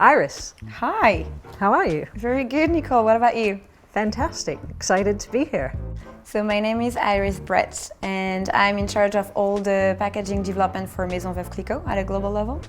Iris, Hi. how are you? Very good, Nicole. What about you? Fantastic. Excited to be here. So my name is Iris Brett, and I'm in charge of all the packaging development for Maison Veuve Clicquot at a global level.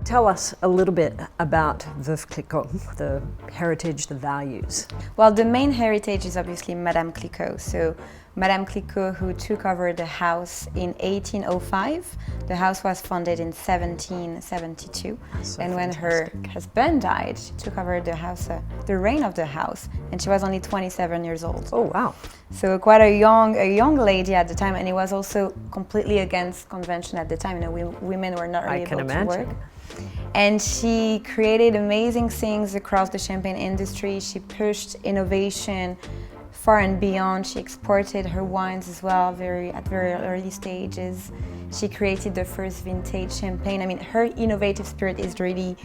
Tell us a little bit about Veuve Clicquot, the heritage, the values. Well, the main heritage is obviously Madame Clicquot. So Madame Clicquot, who took over the house in 1805. The house was founded in 1772. So and when fantastic. her husband died, she took over the house, the reign of the house, and she was only 27 years old. Oh, wow. So quite a young lady at the time, and it was also completely against convention at the time. You know, women were not really able to work. And she created amazing things across the champagne industry. She pushed innovation far and beyond. She exported her wines as well, at very early stages. She created the first vintage champagne. I mean, her innovative spirit is really,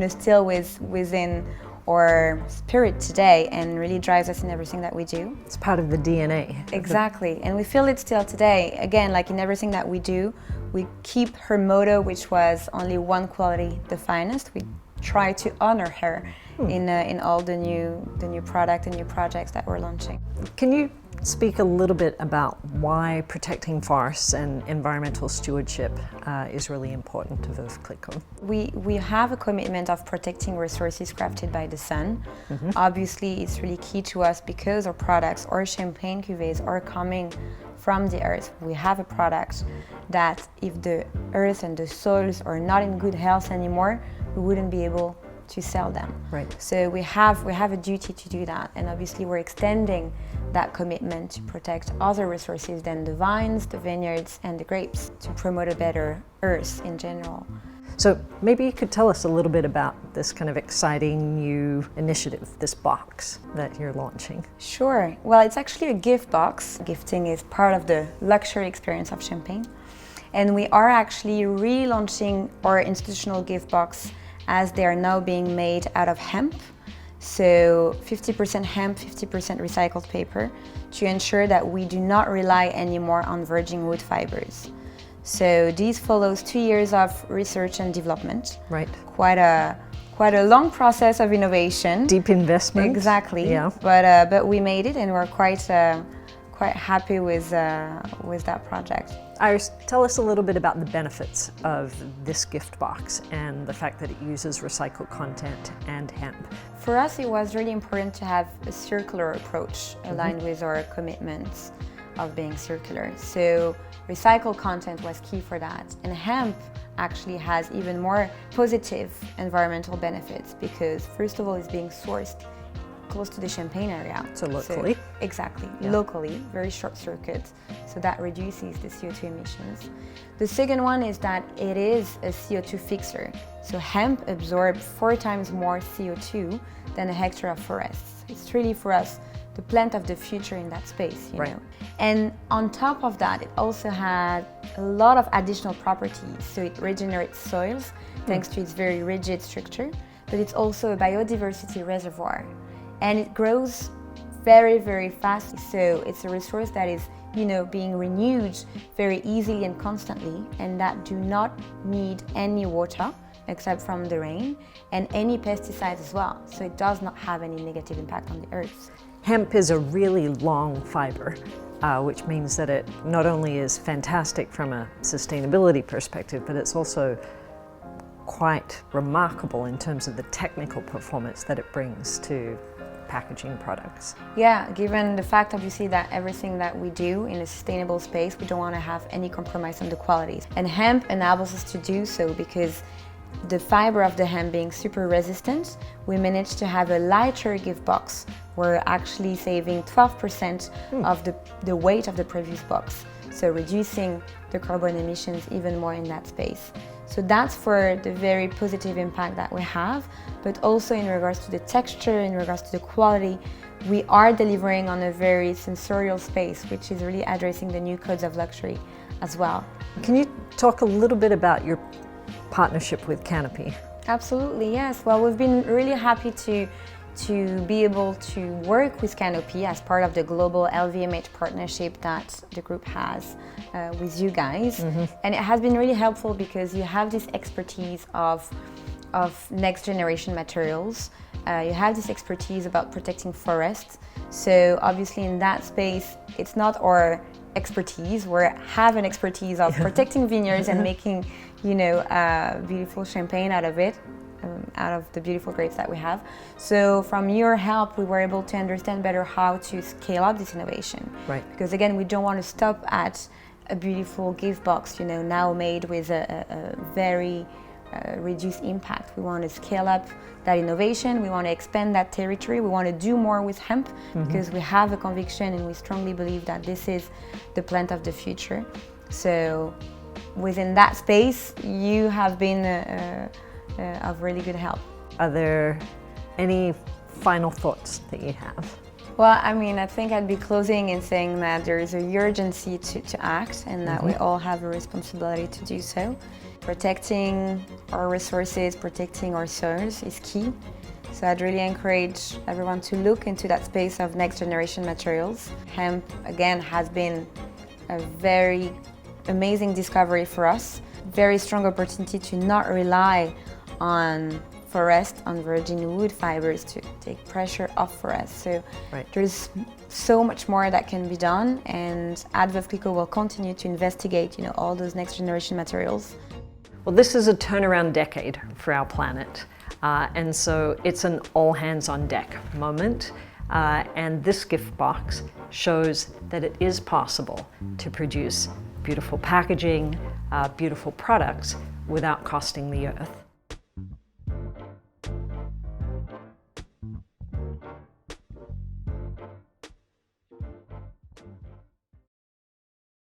still within our spirit today, and really drives us in everything that we do. It's part of the DNA. Exactly, and we feel it still today. Again, like in everything that we do, we keep her motto, which was only one quality, the finest. We try to honor her in all the new product and new projects that we're launching. Can you speak a little bit about why protecting forests and environmental stewardship is really important to Veuve Clicquot? We have a commitment of protecting resources crafted by the sun. Obviously, it's really key to us because our products, our champagne cuvées, are coming from the earth. We have a product that if the earth and the soils are not in good health anymore, we wouldn't be able to sell them. Right. So we have a duty to do that, and obviously we're extending that commitment to protect other resources than the vines, the vineyards, and the grapes, to promote a better earth in general. So maybe you could tell us a little bit about this kind of exciting new initiative, this box that you're launching. Sure. Well, it's actually a gift box. Gifting is part of the luxury experience of champagne. And we are actually relaunching our institutional gift box as they are now being made out of hemp. So 50% hemp, 50% recycled paper, to ensure that we do not rely anymore on virgin wood fibers. So this follows 2 years of research and development. Right. Quite a long process of innovation. Deep investment. Exactly. Yeah. But we made it, and we're quite happy with that project. Iris, tell us a little bit about the benefits of this gift box and the fact that it uses recycled content and hemp. For us, it was really important to have a circular approach aligned with our commitments of being circular. So recycled content was key for that. And hemp actually has even more positive environmental benefits because, first of all, it's being sourced close to the Champagne area. So locally? Exactly, Yeah. Locally, very short circuit, so that reduces the CO2 emissions. The second one is that it is a CO2 fixer. So hemp absorbs 4 times more CO2 than a hectare of forests. It's really, for us, the plant of the future in that space, you know. And on top of that, it also had a lot of additional properties. So it regenerates soils thanks to its very rigid structure, but it's also a biodiversity reservoir. And it grows very, very fast. So it's a resource that is, being renewed very easily and constantly, and that do not need any water except from the rain, and any pesticides as well. So it does not have any negative impact on the earth. Hemp is a really long fiber, which means that it not only is fantastic from a sustainability perspective, but it's also quite remarkable in terms of the technical performance that it brings to packaging products. Yeah, given the fact, obviously, that everything that we do in a sustainable space, we don't want to have any compromise on the quality. And hemp enables us to do so because the fiber of the hemp being super resistant, we managed to have a lighter gift box. We're actually saving 12% of the weight of the previous box, so reducing the carbon emissions even more in that space. So that's for the very positive impact that we have, but also in regards to the texture, in regards to the quality, we are delivering on a very sensorial space, which is really addressing the new codes of luxury as well. Can you talk a little bit about your partnership with Canopy? Absolutely, yes. Well, we've been really happy to to be able to work with Canopy as part of the global LVMH partnership that the group has with you guys. And it has been really helpful because you have this expertise of next generation materials. You have this expertise about protecting forests. So obviously in that space, it's not our expertise. We have an expertise of protecting vineyards and making, you know, beautiful champagne out of it. Out of the beautiful grapes that we have. So from your help, we were able to understand better how to scale up this innovation. Right. Because again, we don't want to stop at a beautiful gift box, you know, now made with a very reduced impact. We want to scale up that innovation. We want to expand that territory. We want to do more with hemp because we have a conviction and we strongly believe that this is the plant of the future. So within that space, you have been of really good help. Are there any final thoughts that you have? Well, I mean, I think I'd be closing in saying that there is a urgency to act and that we all have a responsibility to do so. Protecting our resources, protecting our soils is key. So I'd really encourage everyone to look into that space of next generation materials. Hemp, again, has been a very amazing discovery for us. Very strong opportunity to not rely on forest, on virgin wood fibers to take pressure off forests. So there's so much more that can be done, and at Veuve Clicquot will continue to investigate, you know, all those next generation materials. Well, this is a turnaround decade for our planet, and so it's an all hands on deck moment. And this gift box shows that it is possible to produce beautiful packaging, beautiful products without costing the earth.